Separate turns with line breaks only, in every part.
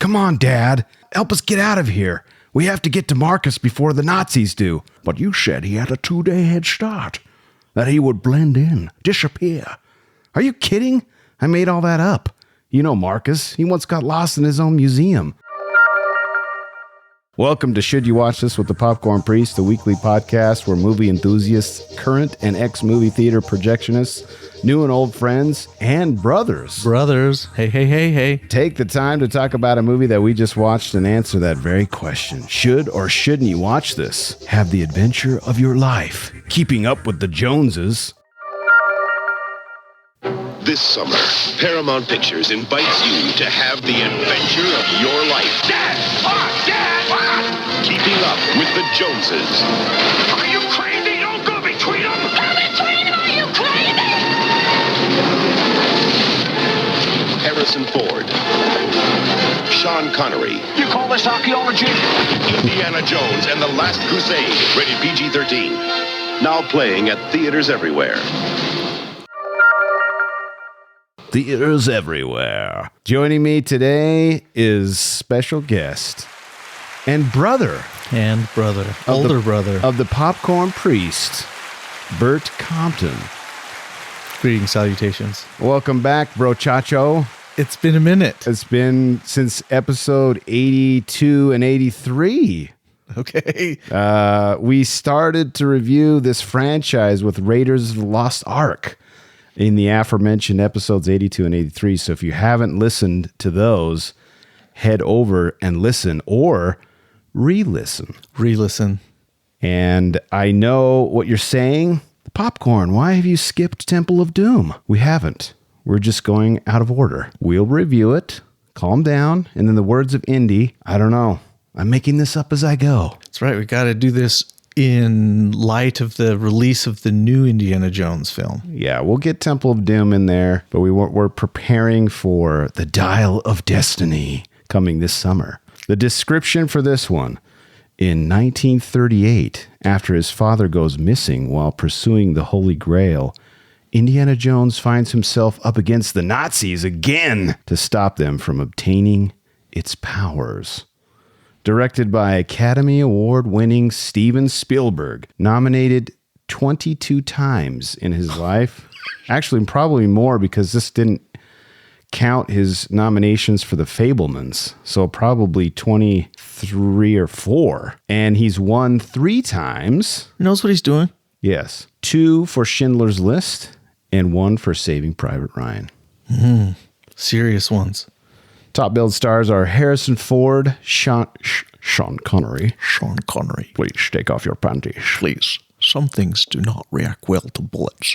Come on, Dad. Help us get out of here. We have to get to Marcus before the Nazis do. But you said he had a 2-day head start. That he would blend in, disappear. Are you kidding? I made all that up. You know Marcus. He once got lost in his own museum. Welcome to Should You Watch This with the Popcorn Priest, the weekly podcast where movie enthusiasts, current and ex-movie theater projectionists, new and old friends, and brothers.
Hey.
Take the time to talk about a movie that we just watched and answer that very question. Should or shouldn't you watch this? Have the adventure of your life. Keeping up with the Joneses.
This summer, Paramount Pictures invites you to have the adventure of your life. Dad! Dad! Keeping up with the Joneses. Are you crazy? Don't go between them! Go between them! Are you crazy? Harrison Ford. Sean Connery.
You call this archaeology?
Indiana Jones and the Last Crusade. Rated PG-13. Now playing at theaters everywhere.
Theaters everywhere. Joining me today is special guest and brother.
Older brother.
Of the Popcorn Priest, Bert Compton.
Greetings, salutations.
Welcome back, bro chacho.
It's been a minute.
It's been since episode 82 and 83.
Okay.
We started to review this franchise with Raiders of the Lost Ark in the aforementioned episodes 82 and 83. So if you haven't listened to those, head over and listen or re-listen. And I know what you're saying. The popcorn, why have you skipped Temple of Doom? We haven't. We're just going out of order. We'll review it, calm down, and in the words of Indy, I don't know. I'm making this up as I go.
That's right. We got to do this in light of the release of the new Indiana Jones film.
Yeah, we'll get Temple of Doom in there, but we're preparing for the Dial of Destiny coming this summer. The description for this one: in 1938, after his father goes missing while pursuing the Holy Grail, Indiana Jones finds himself up against the Nazis again to stop them from obtaining its powers. Directed by Academy Award-winning Steven Spielberg, nominated 22 times in his life. Actually, probably more because this didn't count his nominations for The Fabelmans. So probably 23 or 4. And he's won 3 times.
Knows what he's doing.
Yes. 2 for Schindler's List and 1 for Saving Private Ryan.
Serious ones.
Top billed stars are Harrison Ford, Sean Connery.
Sean Connery.
Please take off your panties.
Please. Some things do not react well to bullets.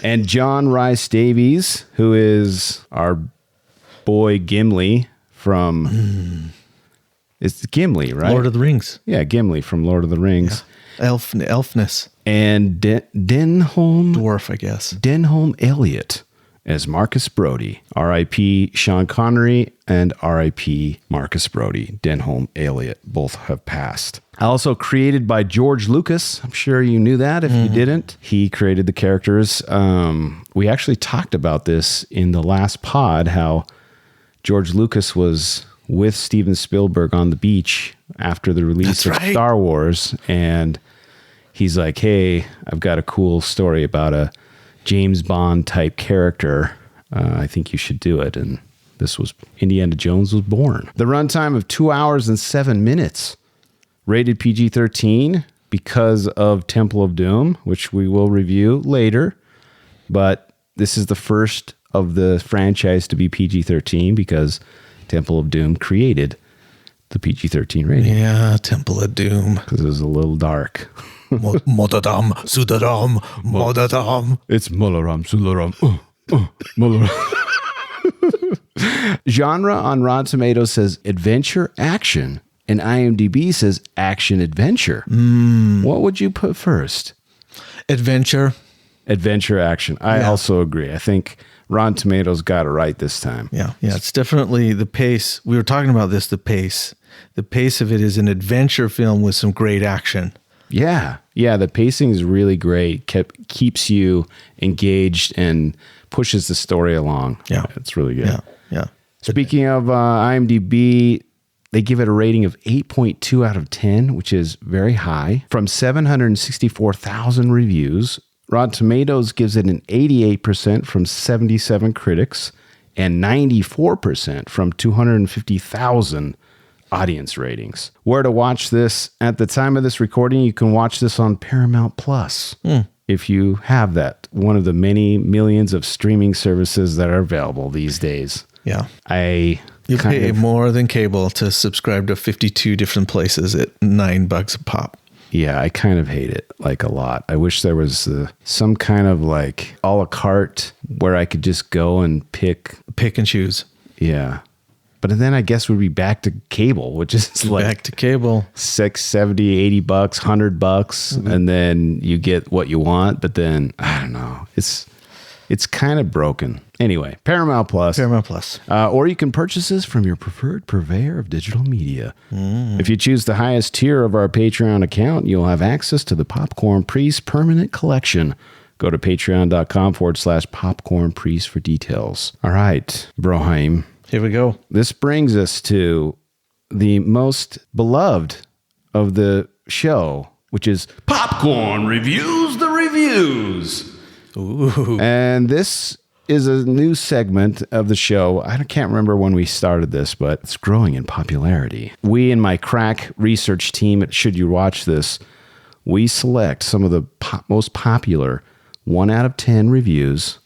And John Rhys Davies, who is our boy Gimli from... It's Gimli, right?
Lord of the Rings.
Yeah, Gimli from Lord of the Rings.
Yeah. Elfness.
And Denholm...
Dwarf, I guess.
Denholm Elliott as Marcus Brody. R.I.P. Sean Connery and R.I.P. Marcus Brody. Denholm Elliott both have passed. Also created by George Lucas. I'm sure you knew that if you didn't. He created the characters. We actually talked about this in the last pod, how George Lucas was with Steven Spielberg on the beach after the release of Star Wars. And he's like, hey, I've got a cool story about a James Bond type character. I think you should do it. And this was Indiana Jones was born. The runtime of 2 hours and 7 minutes. Rated PG-13 because of Temple of Doom, which we will review later. But this is the first of the franchise to be PG-13 because Temple of Doom created the PG-13 rating.
Yeah, Temple of Doom.
Because it was a little dark.
Modadam, Sudadam, Modadam.
It's Molaram, Sularam, Molaram. Genre on Rotten Tomatoes says adventure action, and IMDb says action adventure. What would you put first?
Adventure
action. I also agree. I think Rotten Tomatoes got it right this time.
Yeah. It's definitely the pace. We were talking about this. The pace of it is an adventure film with some great action.
Yeah. The pacing is really great. Keeps you engaged and pushes the story along.
Yeah.
It's really good.
Yeah.
Speaking of IMDb, they give it a rating of 8.2 out of 10, which is very high, from 764,000 reviews. Rotten Tomatoes gives it an 88% from 77 critics and 94% from 250,000 audience ratings. Where to watch this? At the time of this recording, you can watch this on Paramount Plus. If you have that, one of the many millions of streaming services that are available these days.
Yeah.
You
pay more than cable to subscribe to 52 different places at $9 a pop.
Yeah, I kind of hate it like a lot. I wish there was some kind of like a la carte where I could just go and pick
and choose.
Yeah. But then I guess we'd be back to cable, which is like
back to cable.
$6, $70, $80, $100, and then you get what you want. But then I don't know. It's kind of broken. Anyway, Paramount Plus. Or you can purchase this from your preferred purveyor of digital media. If you choose the highest tier of our Patreon account, you'll have access to the Popcorn Priest Permanent Collection. Go to patreon.com/Popcorn Priest for details. All right, Broheim.
Here we go.
This brings us to the most beloved of the show, which is Popcorn Reviews the Reviews.
Ooh.
And this is a new segment of the show. I can't remember when we started this, but it's growing in popularity. We and my crack research team at Should You Watch This, we select some of the most popular 1 out of 10 reviews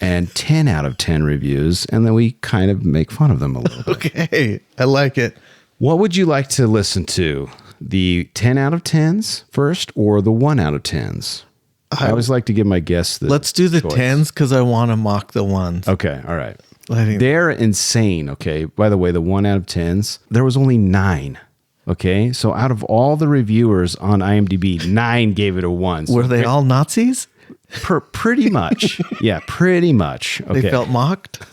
and 10 out of 10 reviews, and then we kind of make fun of them a little bit.
Okay, I like it.
What would you like to listen to? The 10 out of 10s first or the 1 out of 10s? I always like to give my guests the
Let's do the
choice.
10s because I want to mock the ones.
Okay, all right.
I think
They're insane, okay? By the way, the 1 out of 10s, there was only 9, okay? So out of all the reviewers on IMDb, 9 gave it a 1. So
were they all Nazis?
Pretty much. Yeah, pretty much. Okay.
They felt mocked?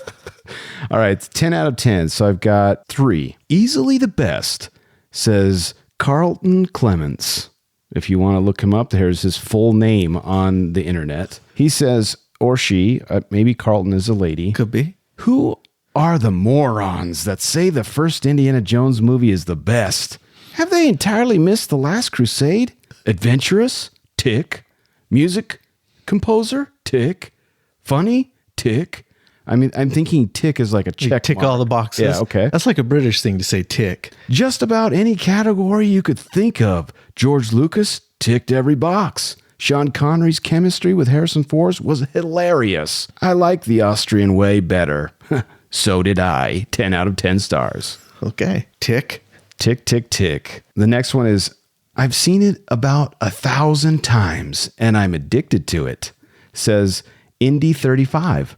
All right, it's 10 out of 10. So I've got 3. Easily the best, says Carlton Clements. If you want to look him up, there's his full name on the internet. He says, or she, maybe Carlton is a lady.
Could be.
Who are the morons that say the first Indiana Jones movie is the best? Have they entirely missed The Last Crusade? Adventurous? Tick. Music composer? Tick. Funny? Tick. I mean, I'm thinking tick is like a check
Tick
mark.
all the boxes.
Yeah, okay.
That's like a British thing to say tick.
Just about any category you could think of. George Lucas ticked every box. Sean Connery's chemistry with Harrison Ford was hilarious. I like the Austrian way better. So did I. 10 out of 10 stars.
Okay. Tick.
Tick, tick, tick. The next one is, I've seen it about 1,000 times and I'm addicted to it, says Indy35.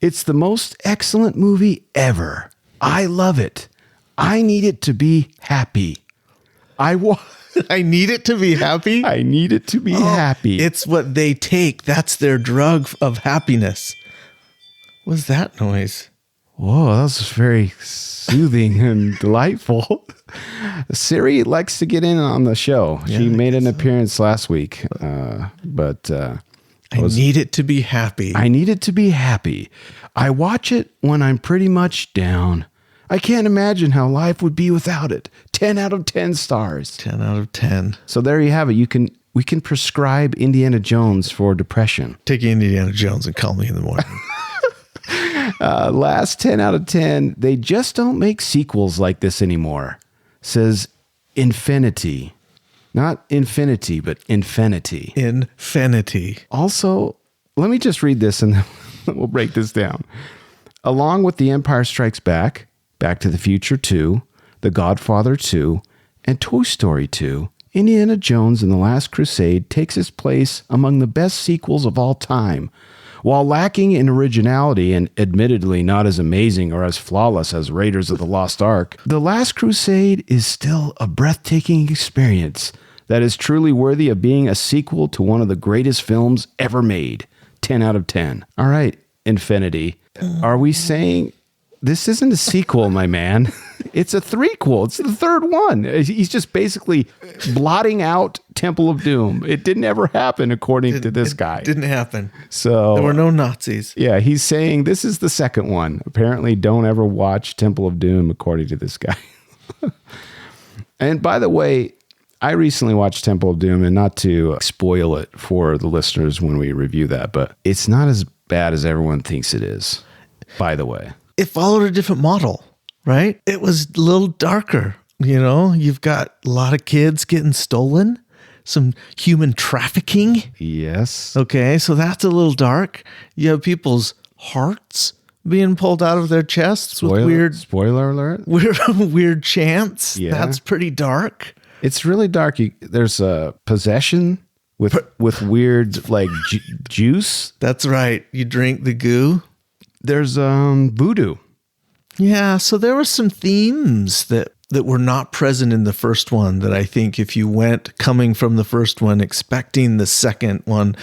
It's the most excellent movie ever. I love it. I need it to be happy.
I need it to be happy?
I need it to be happy.
It's what they take. That's their drug of happiness. What's that noise?
Whoa, that was very soothing and delightful. Siri likes to get in on the show.
Yeah,
she
I
made an
guess so.
appearance last week, but
I need it to be happy.
I need it to be happy. I watch it when I'm pretty much down. I can't imagine how life would be without it. 10 out of 10 stars.
10 out of 10.
So there you have it. We can prescribe Indiana Jones for depression.
Take Indiana Jones and call me in the morning.
Last 10 out of 10. They just don't make sequels like this anymore, says Infinity. Not infinity, but infinity.
Infinity.
Also, let me just read this and then we'll break this down. Along with The Empire Strikes Back, Back to the Future 2, The Godfather 2, and Toy Story 2, Indiana Jones and the Last Crusade takes its place among the best sequels of all time. While lacking in originality and admittedly not as amazing or as flawless as Raiders of the Lost Ark, The Last Crusade is still a breathtaking experience that is truly worthy of being a sequel to one of the greatest films ever made. 10 out of 10. All right, Infinity. Are we saying this isn't a sequel, my man? It's a threequel. It's the third one. He's just basically blotting out Temple of Doom. It didn't ever happen, according to this guy.
Didn't happen.
So
There were no Nazis.
yeah, he's saying this is the second one. Apparently, don't ever watch Temple of Doom, according to this guy. And by the way, I recently watched Temple of Doom, and not to spoil it for the listeners when we review that, but it's not as bad as everyone thinks it is, by the way.
It followed a different model, right? It was a little darker. You know, you've got a lot of kids getting stolen, some human trafficking.
Yes.
Okay, so that's a little dark. You have people's hearts being pulled out of their chests with
Spoiler alert.
weird chants.
Yeah.
That's pretty dark.
It's really dark. There's a possession with weird like juice.
That's right. You drink the goo.
There's voodoo.
Yeah, so there were some themes that were not present in the first one that I think if you went coming from the first one expecting the second one,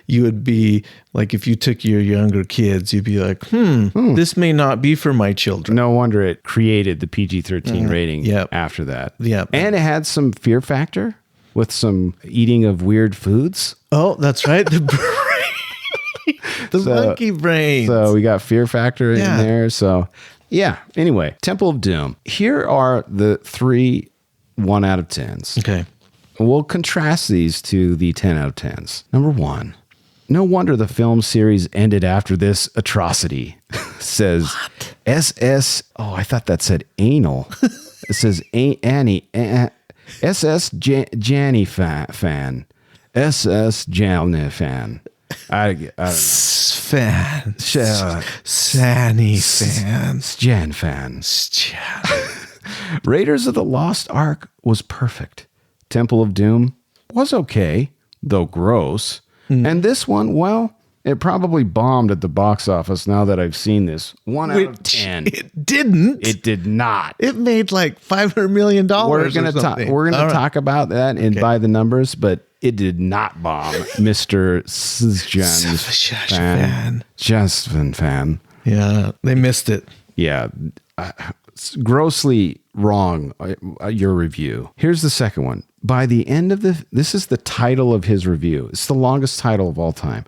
you would be like, if you took your younger kids, you'd be like, this may not be for my children.
No wonder it created the PG-13 rating after that.
Yep.
And it had some fear factor with some eating of weird foods.
Oh, that's right. The monkey brains.
So we got fear factor in there. So yeah. Anyway, Temple of Doom. Here are the 3 1 out of 10s.
Okay.
We'll contrast these to the 10 out of 10s. Number 1. No wonder the film series ended after this atrocity. Says what? SS. Oh, I thought that said anal. It says Annie. SS Janny fan. SS Janny fan. I don't know.
Fan. Sanny fan.
Jan fan. Raiders of the Lost Ark was perfect. Temple of Doom was okay, though gross. And this one, well, it probably bombed at the box office now that I've seen this. 1 out of 10.
It didn't.
It did not.
It made like $500 million.
We're going to talk about that and by the numbers, but it did not bomb, Mr. Justin fan.
Yeah, they missed it.
Yeah, grossly wrong, your review. Here's the second one. By the end of this is the title of his review. It's the longest title of all time.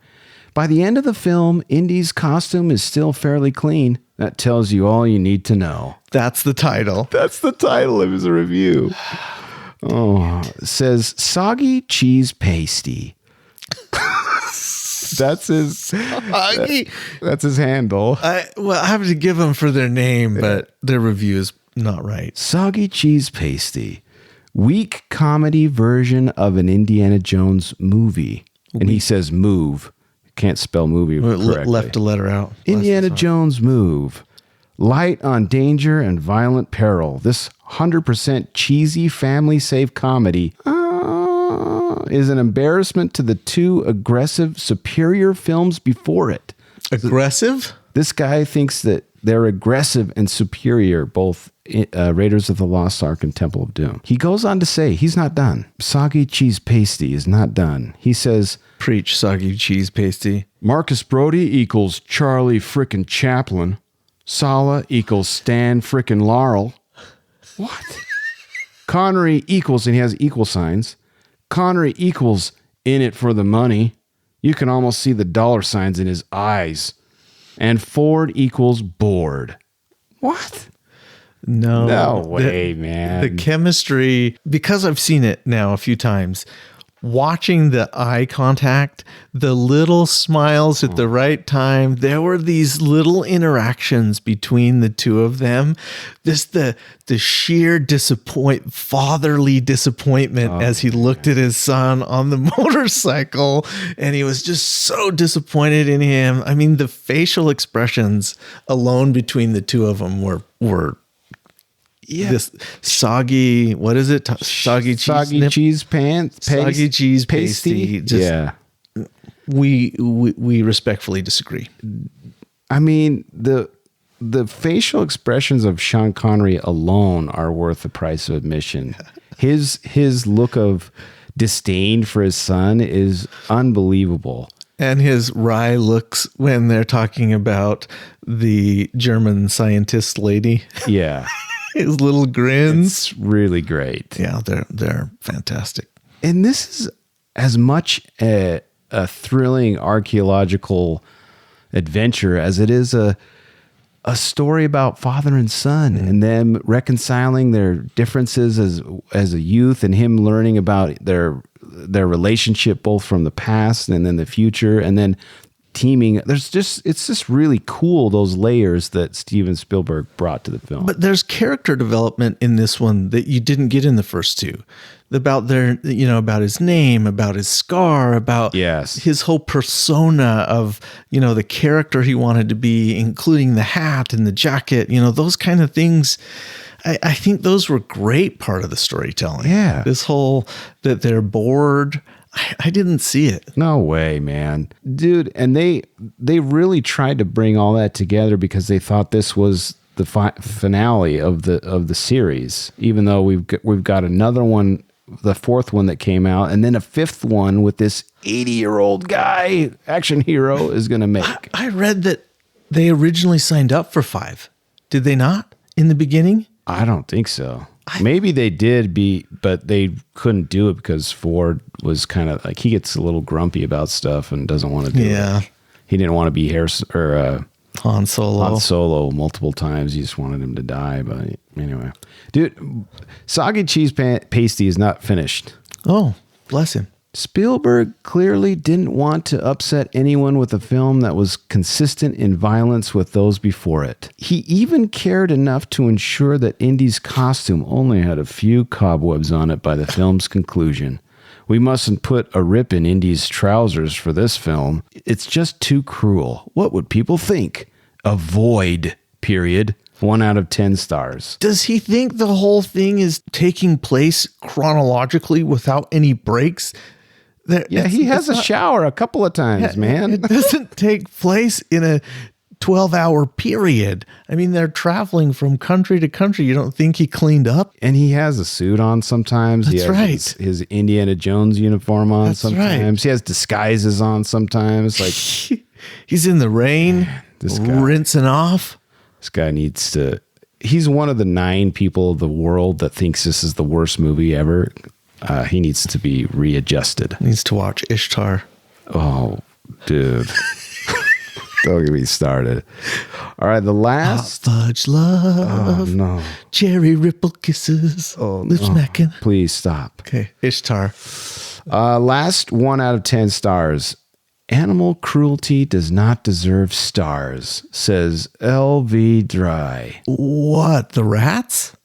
By the end of the film, Indy's costume is still fairly clean. That tells you all you need to know.
That's the title.
That's the title of his review. Oh, it says soggy cheese pasty. That's his that's his handle.
I have to give them for their name, but their review is not right.
Soggy cheese pasty. Weak comedy version of an Indiana Jones movie. And he says move. Can't spell movie correctly.
Left a letter out.
Indiana Jones move. Light on danger and violent peril. This 100% cheesy family-safe comedy is an embarrassment to the 2 aggressive, superior films before it.
Aggressive?
This guy thinks that they're aggressive and superior, both Raiders of the Lost Ark and Temple of Doom. He goes on to say he's not done. Soggy cheese pasty is not done. He says,
preach soggy cheese pasty.
Marcus Brody equals Charlie frickin' Chaplin. Sala equals Stan frickin' Laurel. What? Connery equals, and he has equal signs. Connery equals in it for the money. You can almost see the dollar signs in his eyes. And Ford equals bored. What? No way, man.
The chemistry, because I've seen it now a few times, watching the eye contact, the little smiles at the right time, there were these little interactions between the two of them. Just the sheer fatherly disappointment as he looked at his son on the motorcycle, and he was just so disappointed in him. I mean, the facial expressions alone between the two of them were this soggy, what is it? Soggy cheese pasty. Just, we respectfully disagree.
I mean, the facial expressions of Sean Connery alone are worth the price of admission. His look of disdain for his son is unbelievable.
And his wry looks when they're talking about the German scientist lady.
Yeah.
His little grins.
It's really great.
Yeah, they're fantastic.
And this is as much a thrilling archaeological adventure as it is a story about father and son and them reconciling their differences as a youth, and him learning about their relationship both from the past and then the future, and then teaming. It's just really cool, those layers that Steven Spielberg brought to the film.
But there's character development in this one that you didn't get in the first two. About about his name, about his scar, about his whole persona of, the character he wanted to be, including the hat and the jacket, those kind of things. I think those were great part of the storytelling.
Yeah.
This whole that they're bored. I didn't see it.
No way, man. Dude, and they really tried to bring all that together because they thought this was the finale of the series, even though we've got another one, the fourth one that came out, and then a fifth one with this 80-year-old guy action hero is going to make.
I read that they originally signed up for 5. Did they not in the beginning?
I don't think so. Maybe they did but they couldn't do it because Ford was kind of like, he gets a little grumpy about stuff and doesn't want to do it. He didn't want to be Han Solo multiple times. He just wanted him to die. But anyway, dude, soggy cheese pasty is not finished.
Oh, bless him.
Spielberg clearly didn't want to upset anyone with a film that was consistent in violence with those before it. He even cared enough to ensure that Indy's costume only had a few cobwebs on it by the film's conclusion. We mustn't put a rip in Indy's trousers for this film. It's just too cruel. What would people think? Avoid, period. 1 out of 10 stars.
Does he think the whole thing is taking place chronologically without any breaks?
He has a shower a couple of times, man.
It doesn't take place in a 12-hour period. I mean, they're traveling from country to country. You don't think he cleaned up?
And he has a suit on sometimes.
That's right.
His Indiana Jones uniform on sometimes. Right. He has disguises on sometimes. Like
he's in the rain, this guy, rinsing off.
This guy needs to... He's one of the 9 people of the world that thinks this is the worst movie ever. He needs to be readjusted.
He needs to watch Ishtar.
Oh, dude. Don't get me started. All right, the last...
Hot fudge love.
Oh, no.
Cherry ripple kisses.
Oh,
lip smacking.
Please stop.
Okay, Ishtar.
Last 1 out of 10 stars. Animal cruelty does not deserve stars, says L.V. Dry.
What, the rats?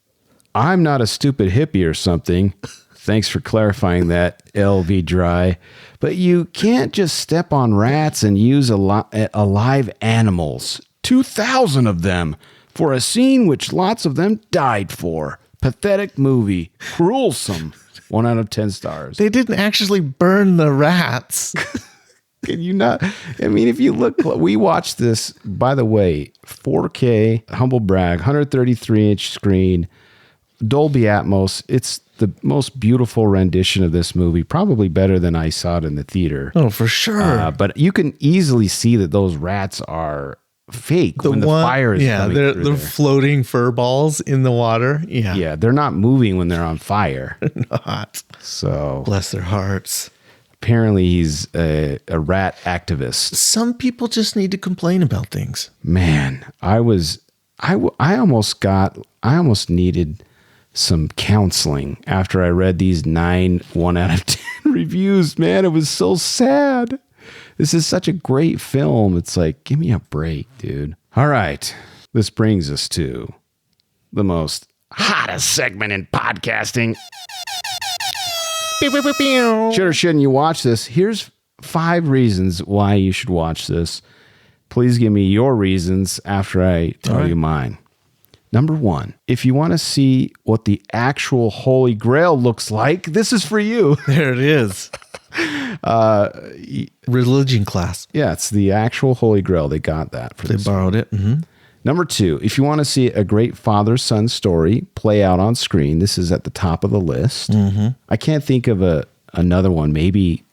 I'm not a stupid hippie or something. Thanks for clarifying that, L.V. Dry. But you can't just step on rats and use alive animals. 2,000 of them for a scene which lots of them died for. Pathetic movie. Cruelsome. 1 out of 10 stars.
They didn't actually burn the rats.
Can you not? I mean, if you look, we watched this, by the way, 4K, humble brag, 133-inch screen, Dolby Atmos. It's the most beautiful rendition of this movie, probably better than I saw it in the theater.
Oh, for sure.
But you can easily see that those rats are fake when the fire is coming through
they're
there.
floating fur balls in the water.
Yeah, they're not moving when they're on fire.
Not.
So
bless their hearts.
Apparently he's a rat activist.
Some people just need to complain about things.
Man, I almost needed some counseling after I read these 9 1 out of 10 reviews. Man, it was so sad. This is such a great film. It's like, give me a break, dude. All right. This brings us to the most hottest segment in podcasting. Should or shouldn't you watch this? Here's 5 reasons why you should watch this. Please give me your reasons after I tell you mine. Number 1, if you want to see what the actual Holy Grail looks like, this is for you.
There it is. Religion class.
Yeah, it's the actual Holy Grail. They got that.
They borrowed it. Mm-hmm.
Number 2, if you want to see a great father-son story play out on screen, this is at the top of the list. Mm-hmm. I can't think of another one. Maybe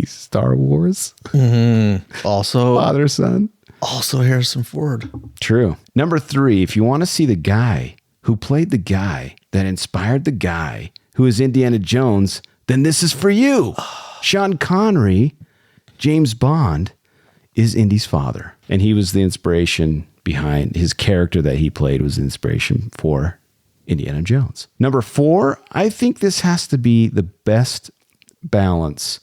Star Wars.
Mm-hmm. Also,
father-son.
Also Harrison Ford.
True. Number 3, if you want to see the guy who played the guy that inspired the guy who is Indiana Jones, then this is for you. Sean Connery, James Bond, is Indy's father. And he was the inspiration behind his character that he played was the inspiration for Indiana Jones. Number 4, I think this has to be the best balance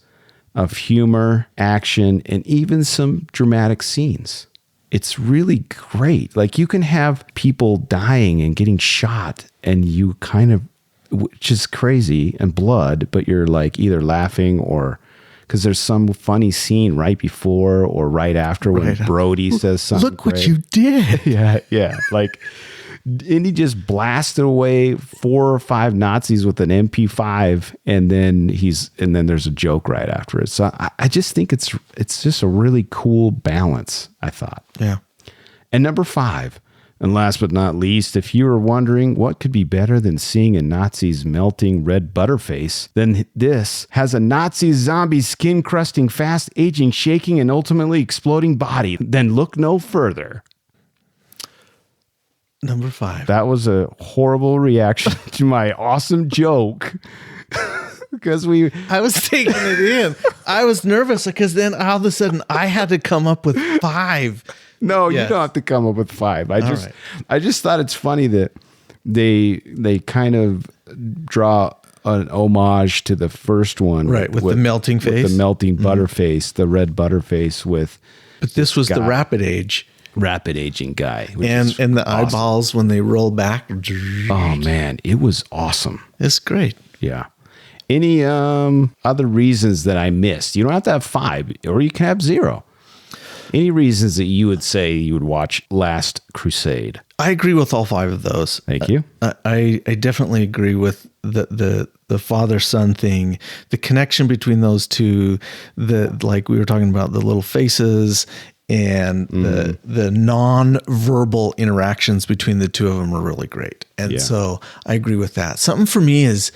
of humor, action, and even some dramatic scenes. It's really great. Like, you can have people dying and getting shot, and you kind of, which is crazy, and blood, but you're like either laughing or because there's some funny scene right before or right after when Brody says something.
Look what you did.
Yeah. Like, and he just blasted away 4 or 5 Nazis with an MP5, and then there's a joke right after it. So I just think it's just a really cool balance, I thought.
Yeah.
And number 5, and last but not least, if you were wondering what could be better than seeing a Nazi's melting red butterface, then this has a Nazi zombie skin crusting, fast aging, shaking, and ultimately exploding body, then look no further.
Number 5.
That was a horrible reaction to my awesome joke. Because
I was taking it in. I was nervous because then all of a sudden I had to come up with 5.
No, yes. You don't have to come up with 5. I just thought it's funny that they kind of draw an homage to the first one.
Right, with the melting face.
With the melting butterface, the red butterface with.
But this was the rapid aging guy.
And
the eyeballs when they roll back.
Oh man, it was awesome.
It's great.
Yeah. Any other reasons that I missed? You don't have to have 5, or you can have 0. Any reasons that you would say you would watch Last Crusade?
I agree with all 5 of those.
Thank you.
I definitely agree with the father-son thing, the connection between those two, like we were talking about, the little faces and the non-verbal interactions between the two of them are really great. And so I agree with that. Something for me is,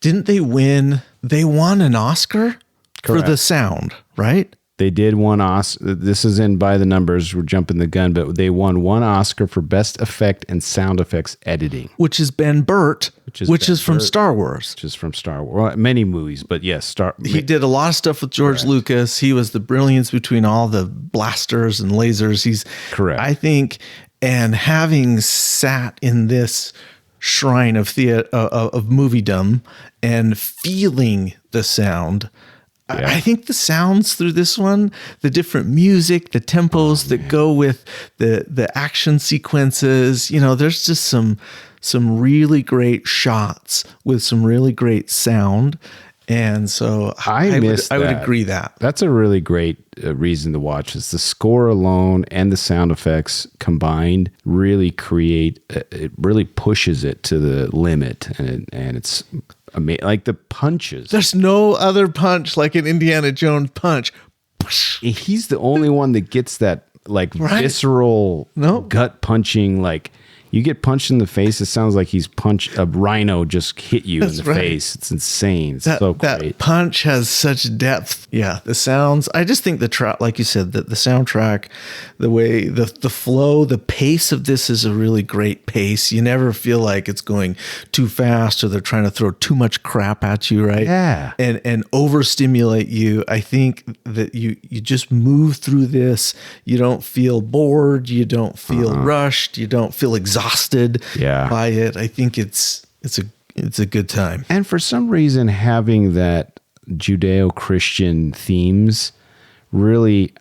didn't they win? They won an Oscar for the sound, right?
They did one Oscar. This is in by the numbers. We're jumping the gun, but they won one Oscar for best effect and sound effects editing,
which is Ben Burt, which is from Star Wars.
Which is from Star Wars. Well, many movies, but yes,
he did a lot of stuff with George Lucas. He was the brilliance between all the blasters and lasers. He's
correct.
I think, and having sat in this shrine of moviedom and feeling the sound. Yeah. I think the sounds through this one, the different music, the tempos that go with the action sequences, there's just some really great shots with some really great sound. And so I would agree that.
That's a really great reason to watch. Is the score alone and the sound effects combined really it really pushes it to the limit, and it's amazing. Like the punches.
There's no other punch like an Indiana Jones punch.
He's the only one that gets that visceral gut punching. Like, you get punched in the face, it sounds like a rhino just hit you in the face. It's insane. It's so great.
That punch has such depth. Yeah, the sounds. I just think the track, like you said, the soundtrack, the way, the flow, the pace of this is a really great pace. You never feel like it's going too fast or they're trying to throw too much crap at you, right?
Yeah.
And overstimulate you. I think that you just move through this. You don't feel bored. You don't feel rushed. You don't feel exhausted by it. I think it's a good time.
And for some reason, having that Judeo-Christian themes really,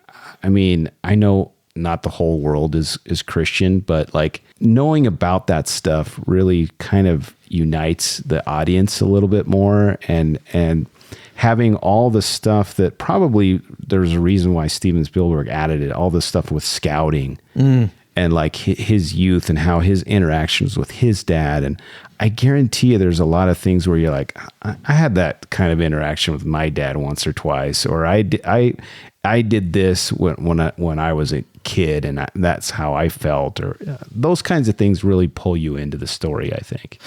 I mean, I know not the whole world is Christian, but like knowing about that stuff really kind of unites the audience a little bit more, and having all the stuff that probably there's a reason why Steven Spielberg added it, all the stuff with scouting and like his youth and how his interactions with his dad. And I guarantee you there's a lot of things where you're like, I had that kind of interaction with my dad once or twice, or I did this when I was a kid, and that's how I felt, or those kinds of things really pull you into the story, I think.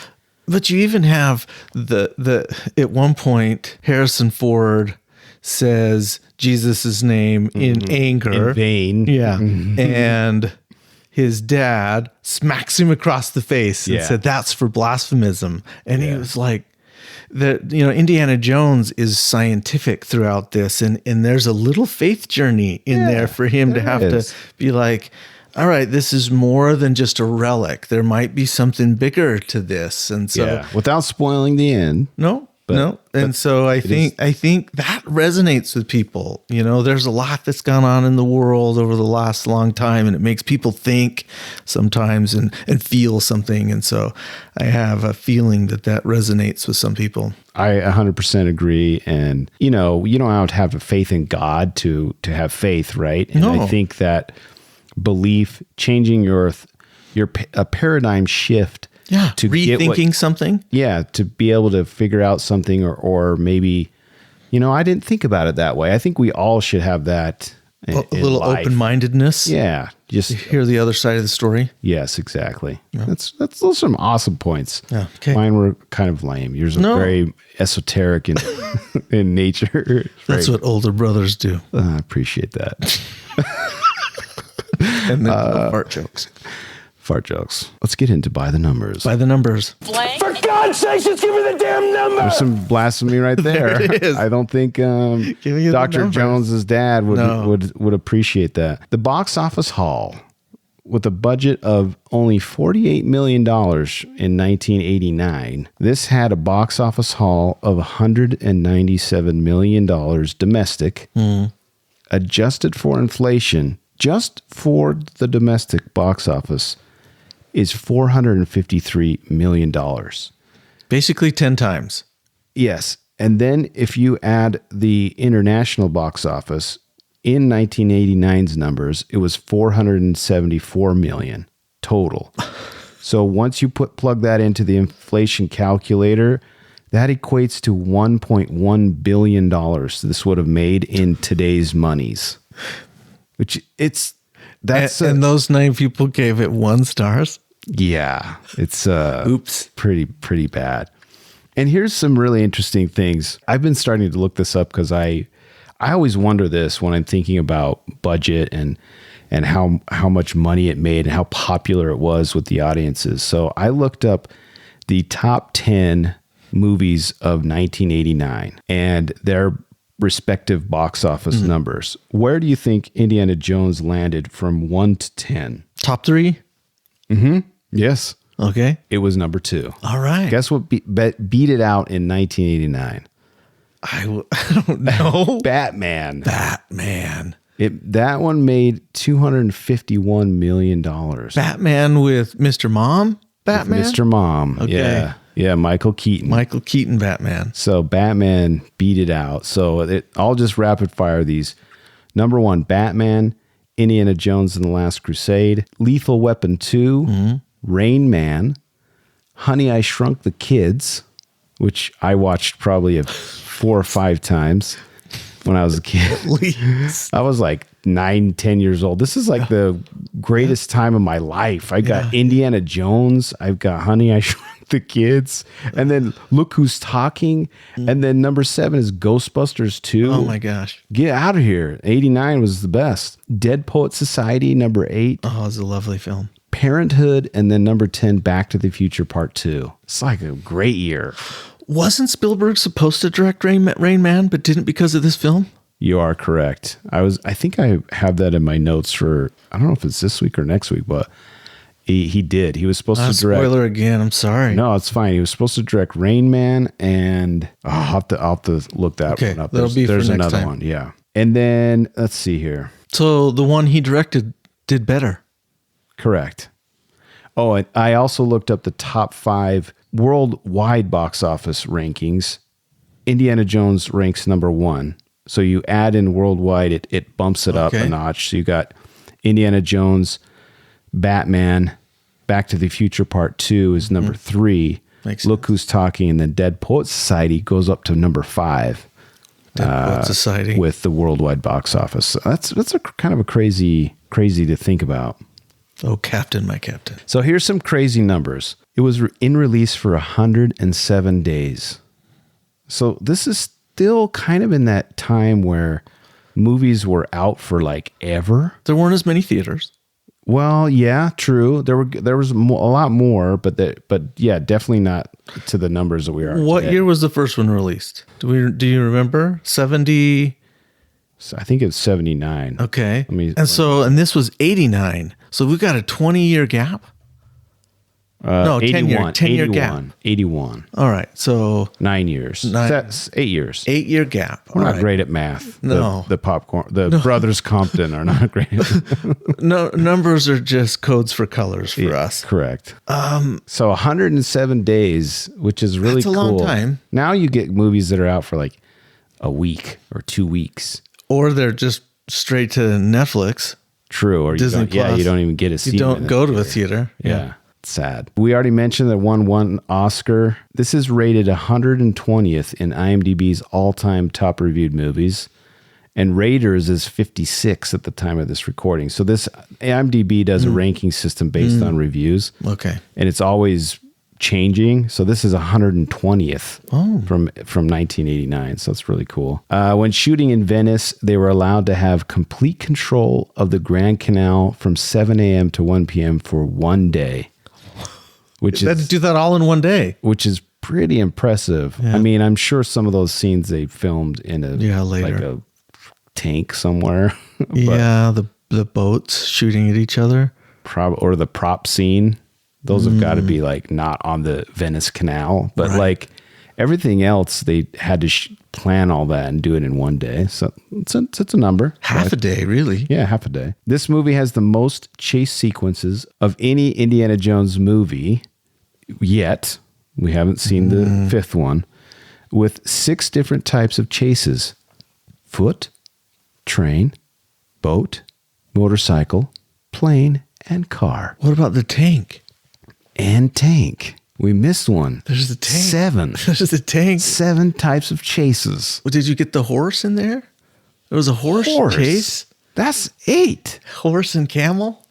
But you even have the at one point, Harrison Ford says Jesus' name in anger.
In vain.
Yeah. And his dad smacks him across the face and
Yeah.
said, "That's for blasphemism." And he was like, Indiana Jones is scientific throughout this, and there's a little faith journey in there for him to have
is.
to be like, all right, this is more than just a relic. There might be something bigger to this. And so
without spoiling the end.
no. And so I think that resonates with people. You know, there's a lot that's gone on in the world over the last long time, and it makes people think sometimes and feel something. And so I have a feeling that resonates with some people.
I 100% agree. And, you know, you don't have to have a faith in God to have faith, right? And I think that belief, changing a paradigm shift.
Yeah,
to
rethinking something.
Yeah, to be able to figure out something or maybe, you know, I didn't think about it that way. I think we all should have that. A
little open-mindedness.
Yeah, just
hear the other side of the story.
Yes, exactly. Yeah. Those are some awesome points.
Yeah, okay.
Mine were kind of lame. Yours are very esoteric in nature.
That's what older brothers do.
I appreciate that.
And then fart jokes.
Fart jokes. Let's get into By the Numbers.
By the numbers.
For God's sakes, just give me the damn number!
There's some blasphemy right there.
There it is.
I don't think Dr. Jones's dad would appreciate that. The box office haul, with a budget of only $48 million in 1989, this had a box office haul of $197 million domestic, adjusted for inflation, just for the domestic box office, is $453 million.
Basically 10 times.
Yes. And then if you add the international box office, in 1989's numbers, it was $474 million total. So once you plug that into the inflation calculator, that equates to $1.1 billion this would have made in today's monies. Which and
those 9 people gave it 1 stars.
Yeah, it's
oops,
pretty bad. And here's some really interesting things. I've been starting to look this up because I always wonder this when I'm thinking about budget and how much money it made and how popular it was with the audiences. So I looked up the top 10 movies of 1989 and their respective box office numbers. Where do you think Indiana Jones landed from 1 to 10?
Top 3?
Mm-hmm. Yes.
Okay.
It was number 2.
All right.
Guess what beat it out in 1989?
I don't know.
Batman. That one made $251 million.
Batman with Mr. Mom? Batman?
With Mr. Mom.
Okay.
Yeah. Yeah, Michael Keaton.
Batman.
So Batman beat it out. So I'll just rapid fire these. Number 1, Batman, Indiana Jones and the Last Crusade, Lethal Weapon 2, Rain Man, Honey, I Shrunk the Kids, which I watched probably 4 or 5 times when I was a kid.
Please.
I was like 9, 10 years old. This is like the greatest time of my life. I got Indiana Jones. I've got Honey, I Shrunk the Kids. And then Look Who's Talking. And then number 7 is Ghostbusters 2.
Oh my gosh.
Get out of here. 89 was the best. Dead Poet Society, number 8.
Oh, it was a lovely film.
Parenthood. And then number 10, Back to the Future Part 2. It's like a great year.
Wasn't Spielberg supposed to direct Rain Man, but didn't because of this film?
You are correct. I think I have that in my notes for, I don't know if it's this week or next week, but he did. He was supposed to direct.
Spoiler again. I'm sorry.
No, it's fine. He was supposed to direct Rain Man, and I'll have to look that one up. There's another one. Yeah. And then let's see here.
So the one he directed did better.
Correct. Oh, and I also looked up the top 5 worldwide box office rankings. Indiana Jones ranks number 1. So you add in worldwide, it bumps it up a notch. So you got Indiana Jones, Batman, Back to the Future Part 2 is number 3. Look Who's Talking, and then Dead Poet Society goes up to number 5.
Dead Poet Society
with the worldwide box office. So that's a kind of a crazy to think about.
Oh, Captain, my Captain.
So here's some crazy numbers. It was in release for 107 days. So this is still kind of in that time where movies were out for like ever.
There weren't as many theaters.
Well, yeah, true. There was a lot more, but yeah, definitely not to the numbers that we are.
What
today.
year was the first one released? Do you remember? 70.
So I think it's 79.
Okay.
And
and this was 89. So we got a 20-year gap. No,
81,
10-year gap.
81.
All right. So
9 years. That's 8 years.
8-year gap.
We're
All
not
right.
great at math.
No.
The brothers Compton are not great.
No, numbers are just codes for colors for us.
Correct. So 107 days, which is really
That's a
cool.
long time.
Now you get movies that are out for like a week or 2 weeks.
Or they're just straight to Netflix.
True. Or
Disney
you
Plus.
you don't even get a seat.
You don't go to a theater.
Yeah. Sad. We already mentioned that won one Oscar. This is rated 120th in IMDb's all-time top reviewed movies, and Raiders is 56 at the time of this recording. So this IMDb does a ranking system based on reviews.
Okay.
And it's always changing. So this is 120th from 1989. So that's really cool. When shooting in Venice, they were allowed to have complete control of the Grand Canal from 7 a.m. to 1 p.m. for 1 day.
Do that all in one day.
Which is pretty impressive.
Yeah.
I mean, I'm sure some of those scenes they filmed in
later.
like a tank somewhere.
Yeah, the boats shooting at each other.
Or the prop scene. Those have got to be like not on the Venice Canal, but like everything else, they had to plan all that and do it in 1 day. So it's a number.
Half a day, really.
Yeah, half a day. This movie has the most chase sequences of any Indiana Jones movie yet. We haven't seen the fifth one, with 6 different types of chases: foot, train, boat, motorcycle, plane, and car.
What about the tank?
And tank. We missed one.
There's a tank.
7.
There's a tank.
7 types of chases.
Well, did you get the horse in there? There was a horse chase.
That's 8.
Horse and camel.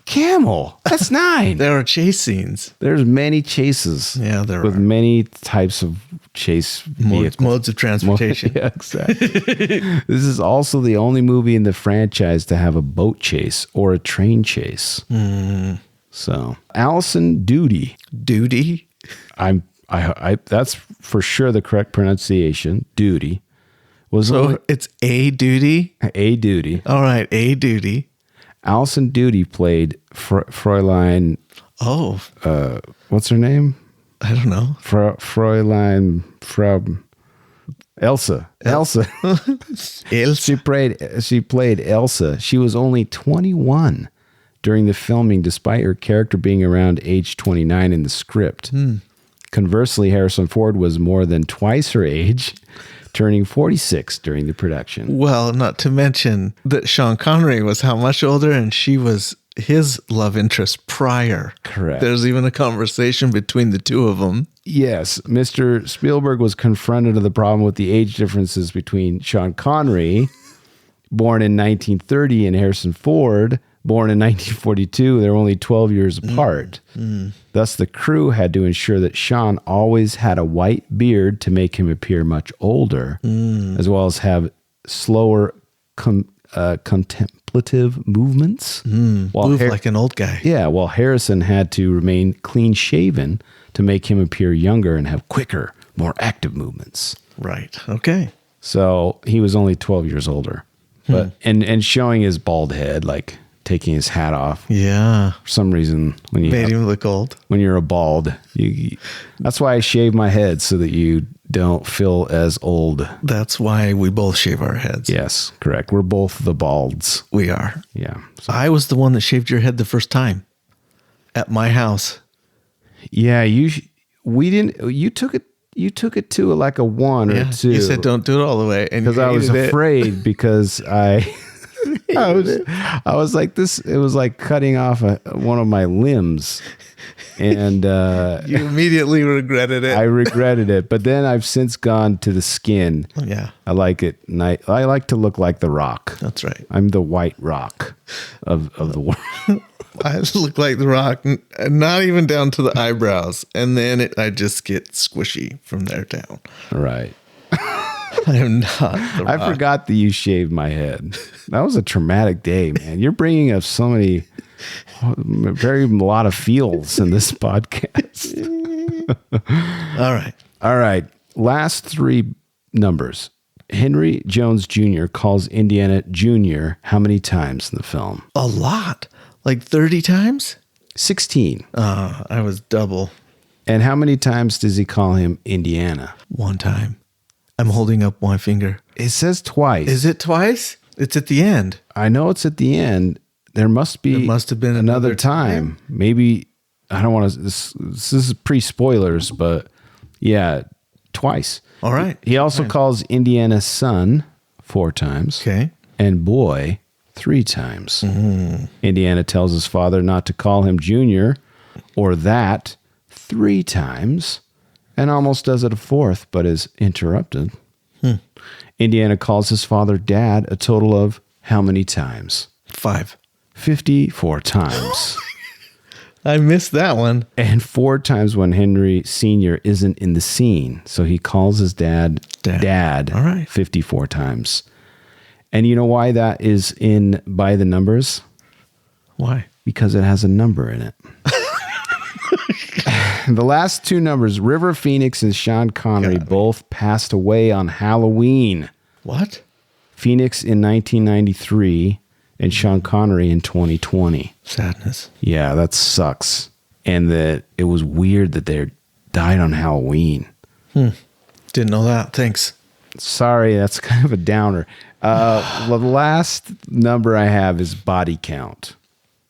Camel. That's 9.
There are chase scenes.
There's many chases.
Yeah, there
with
are.
many types of chase vehicles.
Modes of transportation.
Yeah, exactly. This is also the only movie in the franchise to have a boat chase or a train chase. So, Allison Duty.
Duty?
I that's for sure the correct pronunciation. Duty.
So it's A Duty?
A Duty.
All right, A Duty.
Allison Duty played Fräulein.
Oh.
What's her name?
I don't know.
Fräulein. Elsa. Elsa.
Elsa.
She played Elsa. She was only 21 during the filming, despite her character being around age 29 in the script. Conversely, Harrison Ford was more than twice her age, turning 46 during the production.
Well, not to mention that Sean Connery was how much older, and she was his love interest prior.
Correct.
There's even a conversation between the two of them.
Yes, Mr. Spielberg was confronted with the problem with the age differences between Sean Connery, born in 1930, and Harrison Ford, born in 1942. They're only 12 years apart. Thus, the crew had to ensure that Sean always had a white beard to make him appear much older, as well as have slower contemplative movements.
Move like an old guy.
Yeah, while Harrison had to remain clean-shaven to make him appear younger and have quicker, more active movements.
Right. Okay.
So he was only 12 years older. But and showing his bald head, like taking his hat off.
Yeah.
For some reason, when you
made him look old.
When you're a bald, that's why I shave my head, so that you don't feel as old.
That's why we both shave our heads.
Yes, correct. We're both the balds.
We are.
Yeah. So.
I was the one that shaved your head the first time at my house.
Yeah, we didn't. You took it to like a 1 or 2.
You said don't do it all the way, and
because I was afraid because I was like this. It was like cutting off one of my limbs, and
you immediately regretted it.
I regretted it, but then I've since gone to the skin.
Yeah,
I like it. I like to look like the Rock.
That's right.
I'm the White Rock of the world.
I look like the Rock, not even down to the eyebrows, and then I just get squishy from there down.
Right.
I am not the Rock.
I forgot that you shaved my head. That was a traumatic day, man. You're bringing up so many Very a lot of feels in this podcast. All right. Last three numbers. Henry Jones Jr. calls Indiana Jr. how many times in the film?
A lot. Like 30 times?
16.
I was double.
And how many times does he call him Indiana?
One time. I'm holding up one finger.
It says twice.
Is it twice? It's at the end.
I know it's at the end. There must have been another time. Maybe, I don't want to, this is pre-spoilers, but yeah, twice.
All right.
He also calls Indiana son 4 times.
Okay.
And boy 3 times. Indiana tells his father not to call him Junior or that 3 times, and almost does it a 4th, but is interrupted. Indiana calls his father Dad a total of how many times?
5.
54 times.
I missed that one.
And 4 times when Henry Sr. isn't in the scene. So he calls his dad.
All right.
54 times. And you know why that is in by the numbers?
Why?
Because it has a number in it. The last 2 numbers, River Phoenix and Sean Connery both passed away on Halloween.
What?
Phoenix in 1993 and Sean Connery in 2020.
Sadness.
Yeah, that sucks. And that it was weird that they died on Halloween.
Didn't know that. Thanks.
Sorry, that's kind of a downer. The last number I have is body count.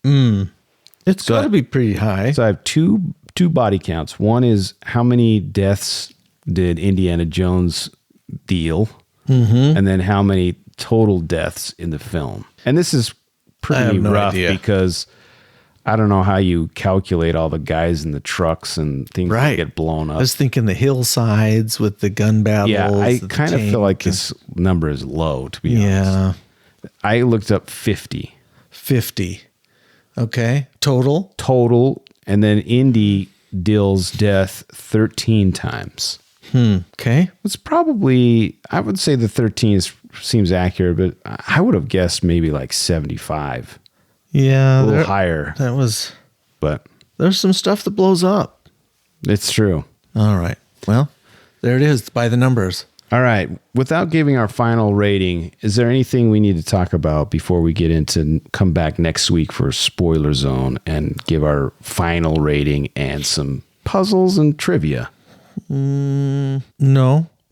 It's got to be pretty high.
So I have two body counts. One is how many deaths did Indiana Jones deal, and then how many total deaths in the film. And this is pretty rough because I don't know how you calculate all the guys in the trucks and things that get blown up.
I was thinking the hillsides with the gun battles.
Yeah, I kind of feel like this number is low, to be honest. I looked up 50.
50. Okay. Total.
And then Indy deals death 13 times.
Okay.
It's probably, I would say the 13 seems accurate, but I would have guessed maybe like 75.
Yeah.
A little higher. But
there's some stuff that blows up.
It's true.
All right. Well, there it is by the numbers.
All right. Without giving our final rating, is there anything we need to talk about before we get into come back next week for Spoiler Zone and give our final rating and some puzzles and trivia?
No.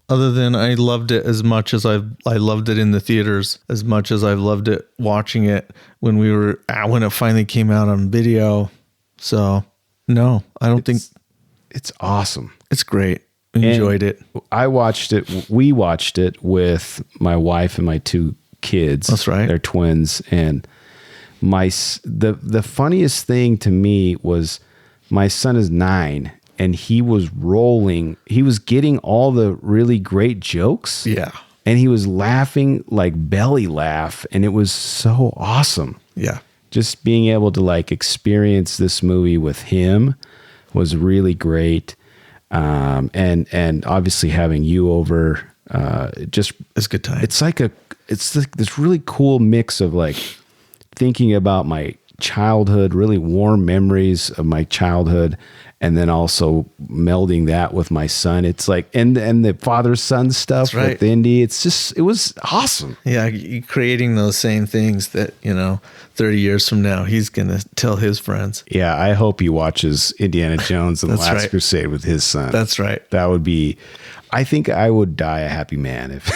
Other than I loved it as much as I loved it in the theaters, as much as I've loved it watching it when it finally came out on video. So no, I don't think
it's awesome.
It's great. Enjoyed it.
I watched it. We watched it with my wife and my 2 kids.
That's right.
They're twins. And the funniest thing to me was my son is 9 and he was rolling. He was getting all the really great jokes.
Yeah.
And he was laughing like belly laugh. And it was so awesome.
Yeah.
Just being able to like experience this movie with him was really great. And obviously having you over, just
it's a good time.
It's like this really cool mix of like thinking about my childhood, really warm memories of my childhood, and then also melding that with my son. It's like, and the father-son stuff with Indy. It was awesome.
Yeah. Creating those same things that, 30 years from now, he's going to tell his friends.
Yeah. I hope he watches Indiana Jones and the Last Crusade with his son.
That's right.
That would be, I think I would die a happy man if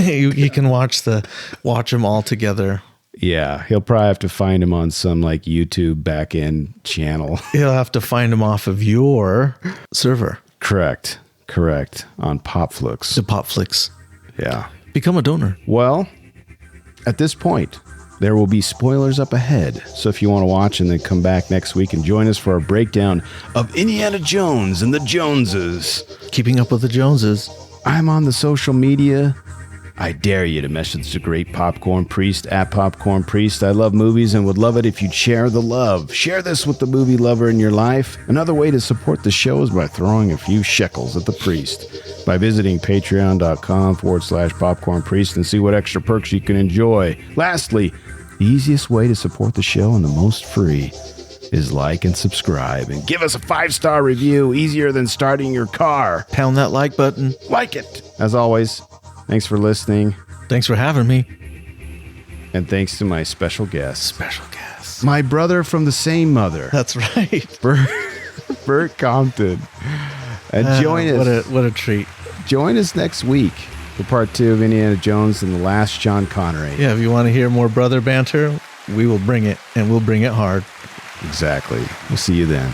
you can watch them all together.
Yeah, he'll probably have to find him on some like YouTube back-end channel.
He'll have to find him off of your server.
Correct. On Popflix.
The Popflix.
Yeah.
Become a donor.
Well, at this point, there will be spoilers up ahead. So if you want to watch and then come back next week and join us for our breakdown of Indiana Jones and the Joneses.
Keeping up with the Joneses.
I'm on the social media. I dare you to message the great Popcorn Priest at Popcorn Priest. I love movies and would love it if you'd share the love. Share this with the movie lover in your life. Another way to support the show is by throwing a few shekels at the priest by visiting patreon.com/Popcorn Priest and see what extra perks you can enjoy. Lastly, The easiest way to support the show and the most free is like and subscribe and give us a 5-star review, easier than starting your car.
Pound that like button.
Like it. As always, thanks for listening.
Thanks for having me.
And thanks to my special guest.
Special guest.
My brother from the same mother.
That's right.
Bert Compton. And join us.
What a treat.
Join us next week for part 2 of Indiana Jones and the Last Sean Connery.
Yeah, if you want to hear more brother banter, we will bring it, and we'll bring it hard.
Exactly. We'll see you then.